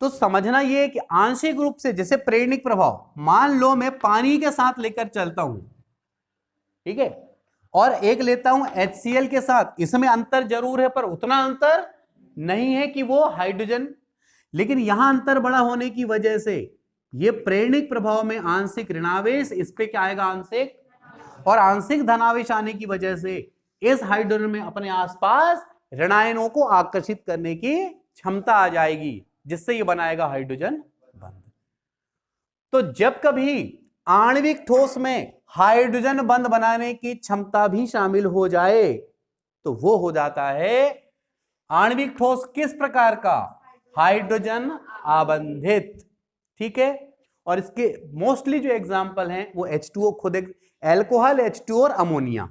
तो समझना ये है कि आंशिक रूप से, जैसे प्रेरणिक प्रभाव, मान लो मैं पानी के साथ लेकर चलता हूं, ठीक है, और एक लेता हूं HCl के साथ, इसमें अंतर जरूर है पर उतना अंतर नहीं है कि वो हाइड्रोजन, लेकिन यहां अंतर बड़ा होने की वजह से ये प्रेरणिक प्रभाव में आंशिक ऋणावेश, इस पे क्या आएगा, आंशिक, और आंशिक धनावेश आने की वजह से इस हाइड्रोजन में अपने आसपास ऋणायनों को आकर्षित करने की क्षमता आ जाएगी, जिससे ये बनाएगा हाइड्रोजन बंध। तो जब कभी आणविक ठोस में हाइड्रोजन बंध बनाने की क्षमता भी शामिल हो जाए तो वो हो जाता है आणविक ठोस किस प्रकार का, हाइड्रोजन आबंधित, ठीक है। और इसके मोस्टली जो एग्जाम्पल हैं वो H2O, खुद एक एल्कोहल, H2O और अमोनिया,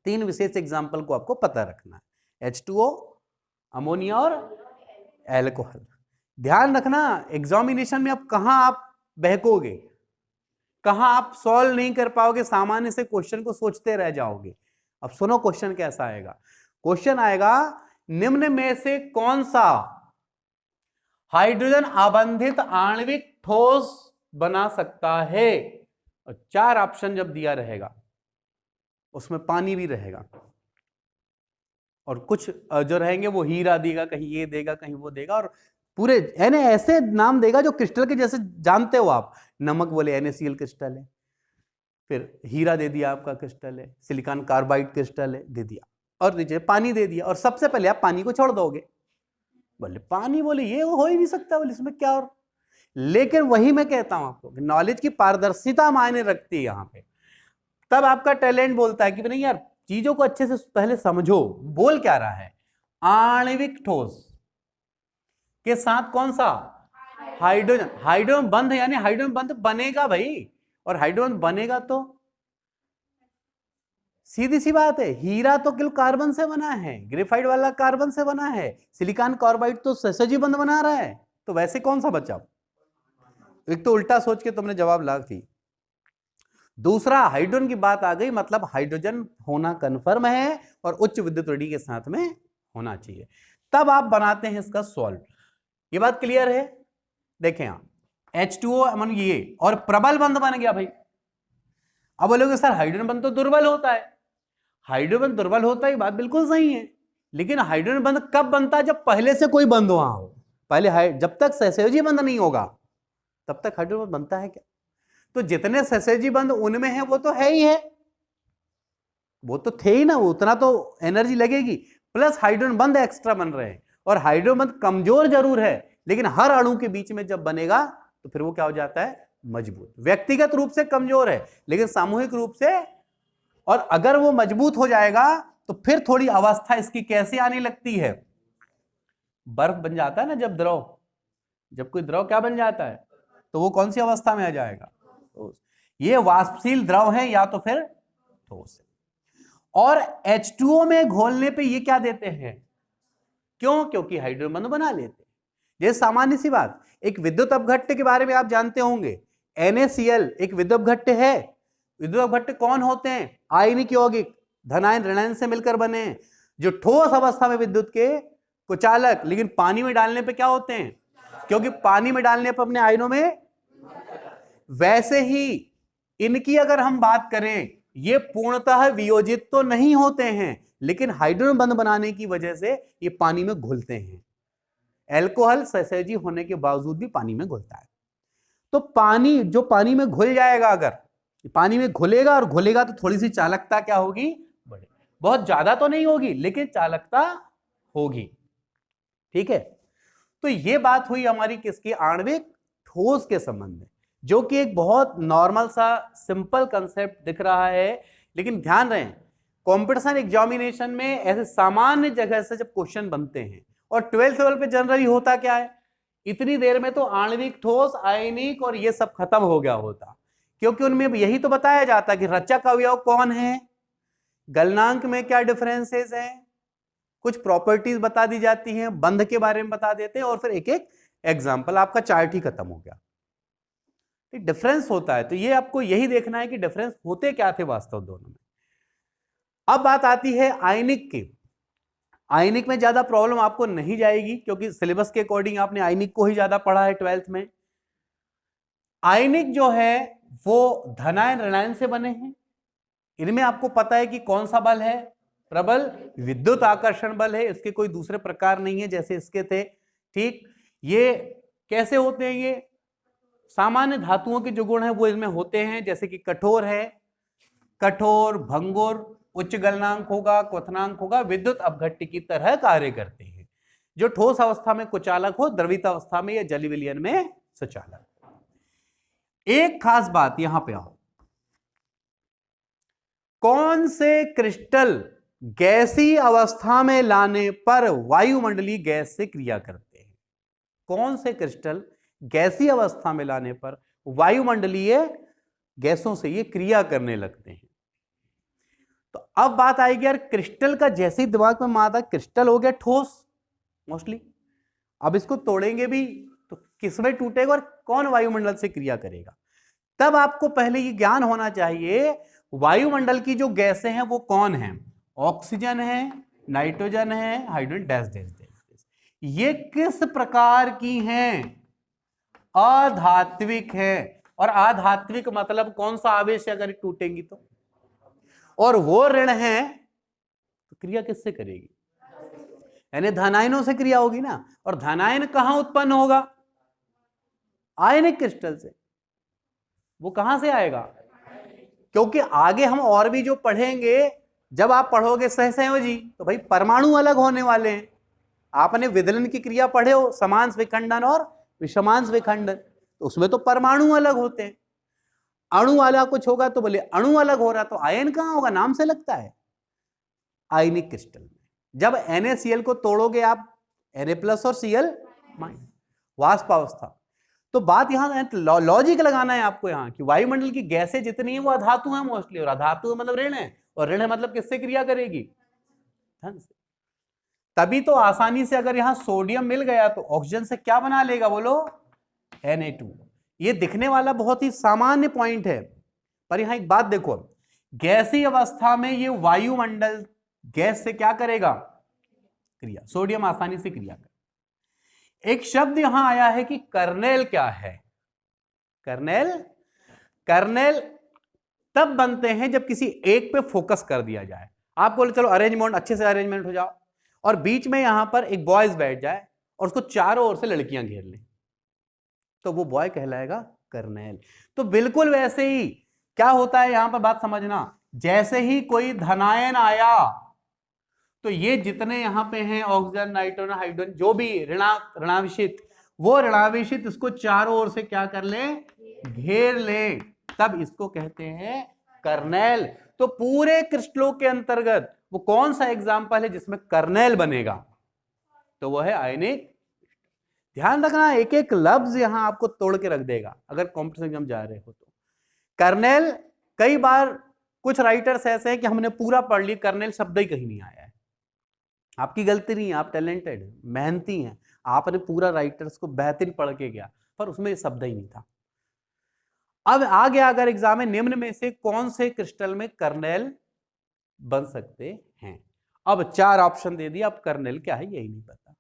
तीन विशेष एग्जाम्पल को आपको पता रखना है, H2O, अमोनिया और एल्कोहल। ध्यान रखना एग्जामिनेशन में अब कहां आप बहकोगे, कहां आप सॉल्व नहीं कर पाओगे, सामान्य से क्वेश्चन को सोचते रह जाओगे। अब सुनो क्वेश्चन कैसा आएगा, क्वेश्चन आएगा निम्न में से कौन सा हाइड्रोजन आबंधित आणविक ठोस बना सकता है, और चार ऑप्शन जब दिया रहेगा उसमें पानी भी रहेगा, और कुछ जो रहेंगे वो हीरा देगा, कहीं ये देगा, कहीं वो देगा, और पूरे यानी ऐसे नाम देगा जो क्रिस्टल के जैसे जानते हो आप, नमक बोले NaCl क्रिस्टल है, फिर हीरा दे दिया आपका क्रिस्टल है, सिलिकॉन कार्बाइड क्रिस्टल है दे दिया, और दीजिए पानी दे दिया, और सबसे पहले आप पानी को छोड़ दोगे, बोले पानी, बोले ये हो ही नहीं सकता, बोले इसमें क्या। और लेकिन वही मैं कहता हूं आपको कि नॉलेज की पारदर्शिता मायने रखती है यहां पे, तब आपका टैलेंट बोलता है कि नहीं यार चीजों को अच्छे से पहले समझो, बोल क्या रहा है, आणविक ठोस के साथ कौन सा, हाइड्रोजन, हाइड्रोजन बंध, यानी हाइड्रोजन बंध बनेगा भाई, और हाइड्रोजन बनेगा तो सीधी सी बात है, हीरा तो केवल कार्बन से बना है, ग्रेफाइट वाला कार्बन से बना है, सिलिकॉन कार्बाइड तो सहसजी बंध बना रहा है, तो वैसे कौन सा बचा। एक तो उल्टा सोच के तुमने जवाब ला दी, दूसरा हाइड्रोजन की बात आ गई, मतलब हाइड्रोजन होना कन्फर्म है और उच्च विद्युत ऋणावेश के साथ में होना चाहिए, तब आप बनाते हैं इसका सॉल्व। ये बात क्लियर है। देखें आप H2O अमन ये और प्रबल बंध बन गया भाई, अब बोलोगे सर हाइड्रोजन बंध तो दुर्बल होता है, हाइड्रोजन दुर्बल होता है, बात बिल्कुल सही है, लेकिन हाइड्रोजन बंध कब बनता है, जब पहले से कोई बंध वहां हो, पहले जब तक सहसंयोजी बंध नहीं होगा तब तक हाइड्रोजन बनता है क्या। तो जितने सहसंयोजी बंध उनमें है वो तो है ही है, वो तो थे ही ना, उतना तो एनर्जी लगेगी, प्लस हाइड्रोजन बंध एक्स्ट्रा बन रहे हैं, और हाइड्रोजन बंध कमजोर जरूर है लेकिन हर अणु के बीच में जब बनेगा तो फिर वो क्या हो जाता है, मजबूत। व्यक्तिगत रूप से कमजोर है लेकिन सामूहिक रूप से, और अगर वो मजबूत हो जाएगा तो फिर थोड़ी अवस्था इसकी कैसे आने लगती है, बर्फ बन जाता है ना जब द्रव, जब कोई द्रव क्या बन जाता है तो वो कौन सी अवस्था में आ जाएगा, तो ये वाष्पशील द्रव है या तो फिर ठोस है। और H2O में घोलने पे ये क्या देते हैं, क्यों, क्योंकि हाइड्रोजन बंध बना लेते हैं। ये सामान्य सी बात, एक विद्युत अपघट्ट के बारे में आप जानते होंगे, NaCl एक विद्युत अपघट्ट है। विद्युत अपघट्ट कौन होते हैं, आयनिक यौगिक, धनायन ऋणायन से मिलकर बने हैं, जो ठोस अवस्था में विद्युत के कुचालक, लेकिन पानी में डालने पे क्या होते हैं, क्योंकि पानी में डालने पर अपने आयनों में, वैसे ही इनकी अगर हम बात करें ये पूर्णतः वियोजित तो नहीं होते हैं लेकिन हाइड्रोजन बंध बनाने की वजह से ये पानी में घुलते हैं, एल्कोहल सहसंयोजी होने के बावजूद भी पानी में घुलता है। तो पानी जो पानी में घुल जाएगा, अगर पानी में घुलेगा और घुलेगा तो थोड़ी सी चालकता क्या होगी, बढ़े, बहुत ज्यादा तो नहीं होगी लेकिन चालकता होगी, ठीक है। तो ये बात हुई हमारी किसकी, आणविक ठोस के संबंध में, जो कि एक बहुत नॉर्मल सा सिंपल कंसेप्ट दिख रहा है, लेकिन ध्यान रहे कंपटीशन एग्जामिनेशन में ऐसे सामान्य जगह से जब क्वेश्चन बनते हैं, और 12th लेवल पे जनरली होता क्या है, इतनी देर में तो आणविक ठोस, आयनिक और ये सब खत्म हो गया होता, क्योंकि उनमें यही तो बताया जाता कि रचक अवयव कौन है, गलनांक में क्या डिफरेंसेस हैं, कुछ प्रॉपर्टीज बता दी जाती हैं, बंध के बारे में बता देते हैं, और फिर एक एक एग्जाम्पल, आपका चार्ट ही खत्म हो गया। डिफरेंस होता है, तो ये आपको यही देखना है कि डिफरेंस होते क्या थे वास्तव दोनों में। अब बात आती है आयनिक की, आयनिक में ज्यादा प्रॉब्लम आपको नहीं जाएगी क्योंकि सिलेबस के अकॉर्डिंग आपने आयनिक को ही ज्यादा पढ़ा है 12th में। आयनिक जो है वो धनायन ऋणायन से बने हैं। इनमें आपको पता है कि कौन सा बल है, प्रबल विद्युत आकर्षण बल है, इसके कोई दूसरे प्रकार नहीं है जैसे इसके थे। ठीक, ये कैसे होते हैं? ये सामान्य धातुओं के जो गुण है वो इसमें होते हैं, जैसे कि कठोर है, कठोर, भंगुर, उच्च गलनांक होगा, क्वथनांक होगा, विद्युत अपघट्य की तरह कार्य करते हैं। जो ठोस अवस्था में कुचालक हो, द्रवित अवस्था में या जलीय विलयन में सुचालक। एक खास बात यहां पे आओ, कौन से क्रिस्टल गैसीय अवस्था में लाने पर वायुमंडलीय गैस से क्रिया करते हैं? कौन से क्रिस्टल गैसीय अवस्था में लाने पर वायुमंडलीय गैसों से ये क्रिया करने लगते हैं? तो अब बात आएगी यार, क्रिस्टल का जैसे ही दिमाग में माता, क्रिस्टल हो गया ठोस मोस्टली, अब इसको तोड़ेंगे भी तो किसमें टूटेगा और कौन वायुमंडल से क्रिया करेगा? तब आपको पहले ये ज्ञान होना चाहिए वायुमंडल की जो गैसें हैं वो कौन है। ऑक्सीजन है, नाइट्रोजन है, हाइड्रोजन डैश डैश डैश, ये किस प्रकार की हैं? अधात्विक है। और अधात्विक मतलब कौन सा आवेश है अगर टूटेंगी तो, और वो ऋण है तो क्रिया किससे करेगी? यानी धनायनों से क्रिया होगी ना। और धनायन कहां उत्पन्न होगा? आयनिक क्रिस्टल से। वो कहां से आएगा? क्योंकि आगे हम और भी जो पढ़ेंगे, जब आप पढ़ोगे सहसंयोजी तो भाई परमाणु अलग होने वाले हैं। आपने विदलन की क्रिया पढ़े हो, समांश विखंडन और विषमांश विखंडन, तो उसमें तो परमाणु अलग होते हैं। अणु वाला कुछ होगा तो बोले अणु अलग हो रहा, तो आयन कहां होगा? नाम से लगता है आयनिक क्रिस्टल में। जब NaCl को तोड़ोगे आप Na+ और Cl-, वाष्प अवस्था। तो बात यहां लॉजिक लगाना है आपको यहां कि वायुमंडल की गैसें जितनी है वो अधातु है मोस्टली, और अधातु मतलब ऋण है, और ऋण है मतलब किससे क्रिया करेगी? धन से। तभी तो आसानी से अगर यहां सोडियम मिल गया तो ऑक्सीजन से क्या बना लेगा बोलो? Na2। ये दिखने वाला बहुत ही सामान्य पॉइंट है, पर यहां एक बात देखो, गैसीय अवस्था में ये वायुमंडल गैस से क्या करेगा? क्रिया। सोडियम आसानी से क्रिया करेगा। एक शब्द यहां आया है कि कर्नेल। क्या है कर्नेल? कर्नेल तब बनते हैं जब किसी एक पे फोकस कर दिया जाए। आप बोले चलो अरेंजमेंट, अच्छे से अरेंजमेंट हो जाओ, और बीच में यहां पर एक बॉयज बैठ जाए और उसको चारों ओर से लड़कियां घेर लें, तो वो बॉय कहलाएगा कर्नेल। तो बिल्कुल वैसे ही क्या होता है यहां पर बात समझना, जैसे ही कोई धनायन आया तो ये जितने यहां पे हैं ऑक्सीजन, नाइट्रोजन, हाइड्रोजन, जो भी ऋणाविशित, वो ऋणाविशित इसको चारों ओर से क्या कर ले? घेर ले। तब इसको कहते हैं कर्नेल। तो पूरे क्रिस्टलों के अंतर्गत वो कौन सा एग्जाम्पल है जिसमें कर्नेल बनेगा? तो वो है आयनिक। ध्यान रखना, एक एक लफ्ज यहां आपको तोड़ के रख देगा अगर कॉम्पिटिशन एग्जाम जा रहे हो तो। कर्नेल, कई बार कुछ राइटर्स ऐसे हैं कि हमने पूरा पढ़ लिया, कर्नेल शब्द ही कहीं नहीं आया है। आपकी गलती नहीं है, आप टैलेंटेड मेहनती हैं, आपने पूरा राइटर्स को बेहतरीन पढ़ के गया, पर उसमें शब्द ही नहीं था। अब आ गया अगर एग्जाम में, निम्न में से कौन से क्रिस्टल में कर्नेल बन सकते हैं? अब 4 ऑप्शन दे दिया, अब कर्नेल क्या है यही नहीं पता।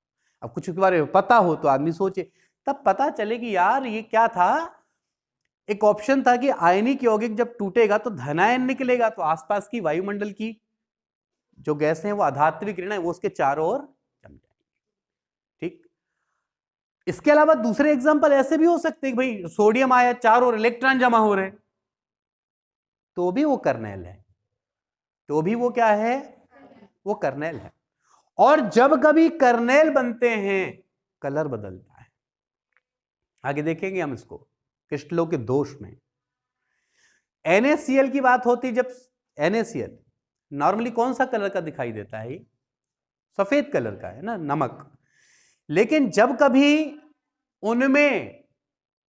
अब कुछ के बारे में पता हो तो आदमी सोचे, तब पता चले कि यार ये क्या था। एक ऑप्शन था कि आयनिक यौगिक जब टूटेगा तो धनायन निकलेगा, तो आसपास की वायुमंडल की जो गैस है वो अधात्विक ऋण है, वो उसके चारों ओर जम जाएगी। ठीक, इसके अलावा दूसरे एग्जांपल ऐसे भी हो सकते हैं कि भाई सोडियम आया, चारों ओर इलेक्ट्रॉन जमा हो रहे, तो भी वो कर्नेल है। तो भी वो क्या है? वो कर्नेल है। और जब कभी कर्नेल बनते हैं कलर बदलता है। आगे देखेंगे हम इसको क्रिस्टलों के दोष में। NaCl की बात होती, जब NaCl नॉर्मली कौन सा कलर का दिखाई देता है? सफेद कलर का है ना, नमक। लेकिन जब कभी उनमें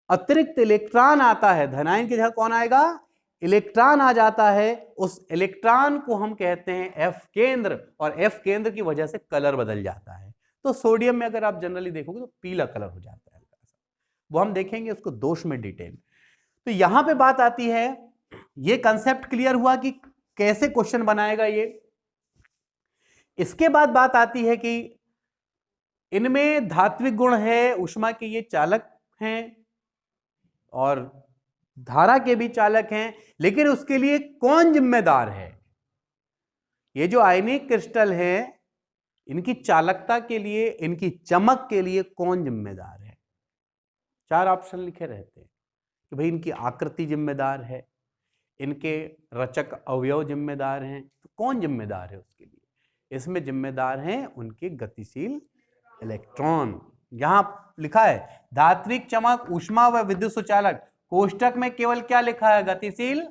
अतिरिक्त इलेक्ट्रॉन आता है, धनायन की जगह कौन आएगा? इलेक्ट्रॉन आ जाता है, उस इलेक्ट्रॉन को हम कहते हैं F केंद्र, और F केंद्र की वजह से कलर बदल जाता है। तो सोडियम में अगर आप जनरली देखोगे तो पीला कलर हो जाता है, वो हम देखेंगे उसको दोष में डिटेल। तो यहां पे बात आती है, ये कंसेप्ट क्लियर हुआ कि कैसे क्वेश्चन बनाएगा ये। इसके बाद बात आती है कि इनमें धात्विक गुण है, ऊष्मा के ये चालक हैं और धारा के भी चालक हैं, लेकिन उसके लिए कौन जिम्मेदार है? ये जो आयनिक क्रिस्टल है, इनकी चालकता के लिए, इनकी चमक के लिए कौन जिम्मेदार है? 4 ऑप्शन लिखे रहते हैं कि भाई इनकी आकृति जिम्मेदार है, इनके रचक अवयव जिम्मेदार हैं, तो कौन जिम्मेदार है उसके लिए? इसमें जिम्मेदार हैं उनके गतिशील इलेक्ट्रॉन। यहां लिखा है धात्विक, चमक, ऊष्मा व विद्युत सुचालक, कोष्टक में केवल क्या लिखा है? गतिशील,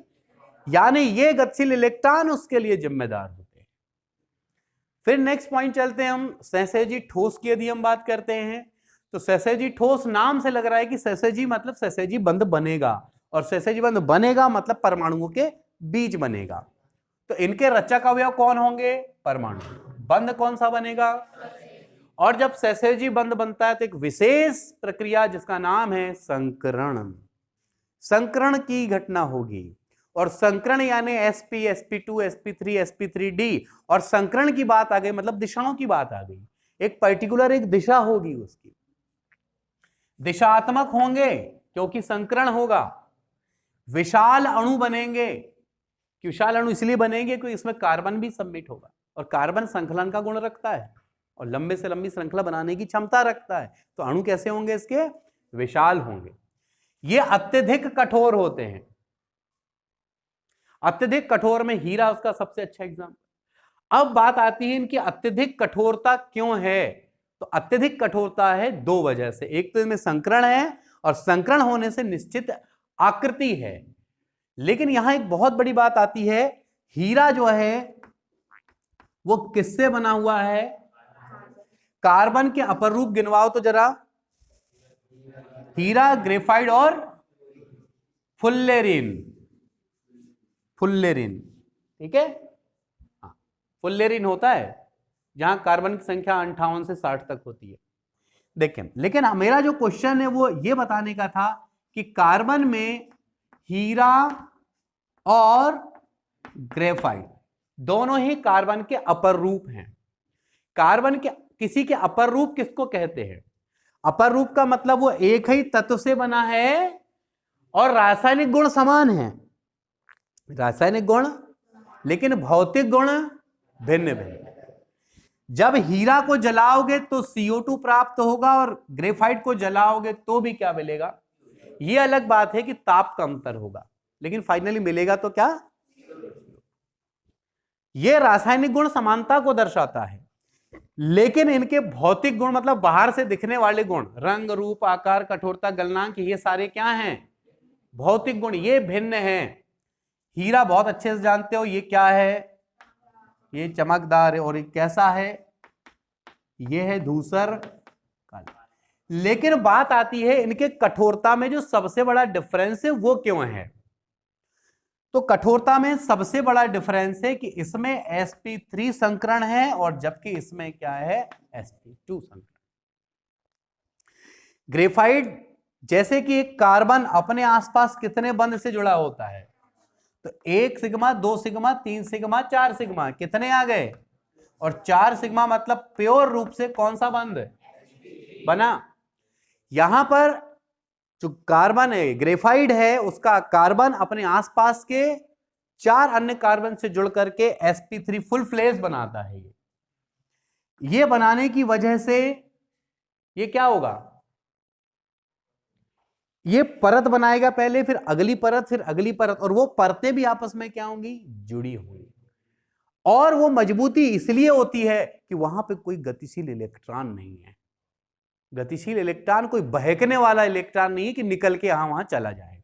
यानी ये गतिशील इलेक्ट्रॉन उसके लिए जिम्मेदार होते हैं। फिर नेक्स्ट पॉइंट चलते हैं हम, सहसंयोजी ठोस की यदि हम बात करते हैं तो सहसंयोजी ठोस नाम से लग रहा है कि सहसंयोजी मतलब सहसंयोजी बंध बनेगा, और सहसंयोजी बंध बनेगा मतलब परमाणुओं के बीच बनेगा। तो इनके रचक अवयव कौन होंगे? परमाणु। बंध कौन सा बनेगा? और जब सहसंयोजी बंध बनता है तो एक विशेष प्रक्रिया जिसका नाम है संकरण, संकरण की घटना होगी। और संकरण यानी sp, sp2, sp3, sp3d, और संकरण की बात आ गई मतलब दिशाओं की बात आ गई। एक पर्टिकुलर एक दिशा होगी, उसकी दिशात्मक होंगे क्योंकि संकरण होगा। विशाल अणु बनेंगे, कि विशाल अणु इसलिए बनेंगे क्योंकि इसमें कार्बन भी सबमिट होगा, और कार्बन संकलन का गुण रखता है और लंबे से लंबी श्रृंखला बनाने की क्षमता रखता है। तो अणु कैसे होंगे इसके? विशाल होंगे। ये अत्यधिक कठोर होते हैं। अत्यधिक कठोर में हीरा उसका सबसे अच्छा एग्जाम्पल। अब बात आती है इनकी अत्यधिक कठोरता क्यों है? तो अत्यधिक कठोरता है 2 वजह से। एक तो इनमें संकरण है, और संकरण होने से निश्चित आकृति है। लेकिन यहां एक बहुत बड़ी बात आती है, हीरा जो है वो किससे बना हुआ है? कार्बन के अपर रूप गिनवाओ तो जरा। हीरा, ग्रेफाइट और फुल्लेरिन। फुल्लेरिन, ठीक है, हाँ, फुल्लेरिन होता है जहां कार्बन की संख्या 58 से 60 तक होती है। देखें, लेकिन मेरा जो क्वेश्चन है वो ये बताने का था कि कार्बन में हीरा और ग्रेफाइट दोनों ही कार्बन के अपर रूप हैं। कार्बन के किसी के अपर रूप किसको कहते हैं? अपर रूप का मतलब वो एक ही तत्व से बना है और रासायनिक गुण समान है, रासायनिक गुण, लेकिन भौतिक गुण भिन्न भिन्न। जब हीरा को जलाओगे तो CO2 प्राप्त होगा, और ग्रेफाइट को जलाओगे तो भी क्या मिलेगा? ये अलग बात है कि ताप का अंतर होगा, लेकिन फाइनली मिलेगा तो क्या? ये रासायनिक गुण समानता को दर्शाता है, लेकिन इनके भौतिक गुण मतलब बाहर से दिखने वाले गुण, रंग, रूप, आकार, कठोरता, गलनांक, ये सारे क्या हैं? भौतिक गुण, ये भिन्न हैं। हीरा बहुत अच्छे से जानते हो, ये क्या है? ये चमकदार है, और ये कैसा है? ये है धूसर काला। लेकिन बात आती है इनके कठोरता में जो सबसे बड़ा डिफरेंस है वो क्यों है? तो कठोरता में सबसे बड़ा डिफरेंस है कि इसमें sp3 संकरण है, और जबकि इसमें क्या है? sp2 संकरण। ग्रेफाइट जैसे कि एक कार्बन अपने आसपास कितने बंध से जुड़ा होता है? तो 1 सिग्मा, 2 सिग्मा, 3 सिग्मा, 4 सिग्मा, कितने आ गए? और 4 सिग्मा मतलब प्योर रूप से कौन सा बंध बना? यहां पर जो कार्बन है, ग्रेफाइट है, उसका कार्बन अपने आसपास के 4 अन्य कार्बन से जुड़ करके sp3 फुल फ्लेश बनाता है। ये बनाने की वजह से ये क्या होगा? ये परत बनाएगा पहले, फिर अगली परत, फिर अगली परत, और वो परतें भी आपस में क्या होंगी? जुड़ी होंगी। और वो मजबूती इसलिए होती है कि वहां पे कोई गतिशील इलेक्ट्रॉन नहीं है। गतिशील इलेक्ट्रॉन कोई बहकने वाला इलेक्ट्रॉन नहीं है कि निकल के यहां वहां चला जाए।